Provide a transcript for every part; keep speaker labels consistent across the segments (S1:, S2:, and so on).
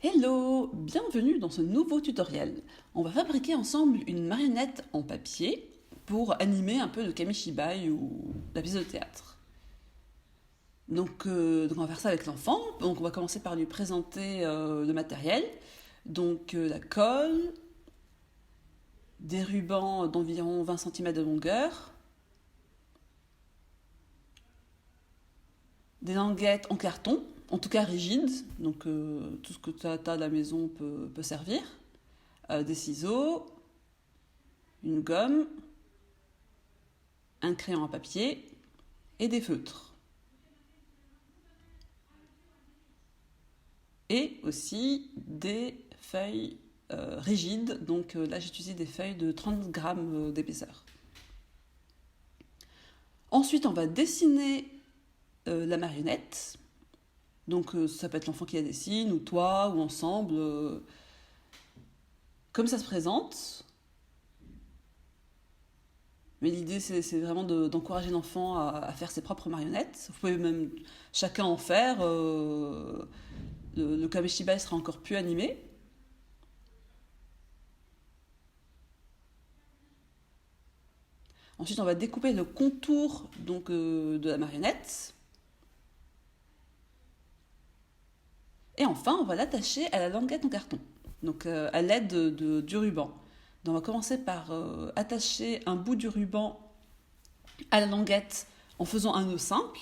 S1: Hello, bienvenue dans ce nouveau tutoriel. On va fabriquer ensemble une marionnette en papier pour animer un peu de kamishibai ou la pièce de théâtre. Donc on va faire ça avec l'enfant. Donc on va commencer par lui présenter le matériel. La colle, des rubans d'environ 20 cm de longueur, des languettes en carton, en tout cas rigides, tout ce que tu as à la maison peut servir, des ciseaux, une gomme, un crayon à papier et des feutres. Et aussi des feuilles rigides, là j'ai utilisé des feuilles de 30 grammes d'épaisseur. Ensuite on va dessiner la marionnette. Ça peut être l'enfant qui la dessine, ou toi, ou ensemble, comme ça se présente. Mais l'idée, c'est vraiment d'encourager l'enfant à faire ses propres marionnettes. Vous pouvez même chacun en faire. Le kamishibai sera encore plus animé. Ensuite, on va découper le contour de la marionnette. Et enfin, on va l'attacher à la languette en carton, à l'aide du ruban. Donc on va commencer par attacher un bout du ruban à la languette en faisant un nœud simple.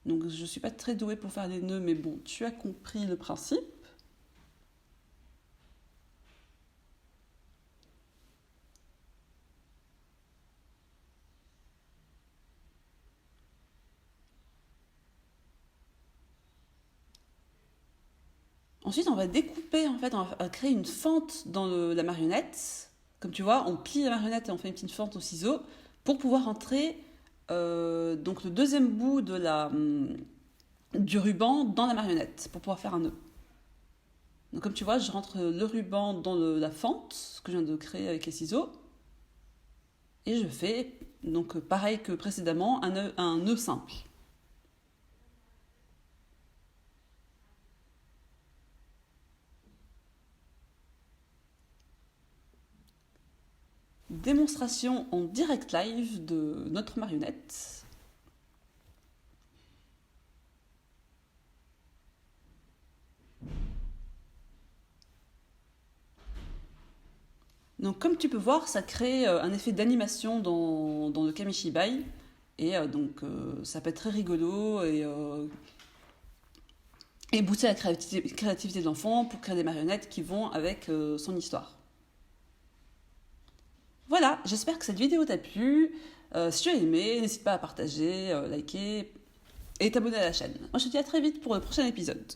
S1: Donc je ne suis pas très douée pour faire les nœuds, mais bon, tu as compris le principe. Ensuite, on va découper, on va créer une fente dans la marionnette. Comme tu vois, on plie la marionnette et on fait une petite fente au ciseau pour pouvoir entrer le deuxième bout du ruban dans la marionnette pour pouvoir faire un nœud. Donc comme tu vois, je rentre le ruban dans la fente que je viens de créer avec les ciseaux et je fais, pareil que précédemment, un nœud simple. Démonstration en direct live de notre marionnette. Donc comme tu peux voir, ça crée un effet d'animation dans le kamishibai et ça peut être très rigolo et booster la créativité de l'enfant pour créer des marionnettes qui vont avec son histoire. Voilà, j'espère que cette vidéo t'a plu. Si tu as aimé, n'hésite pas à partager, liker et t'abonner à la chaîne. Moi je te dis à très vite pour le prochain épisode.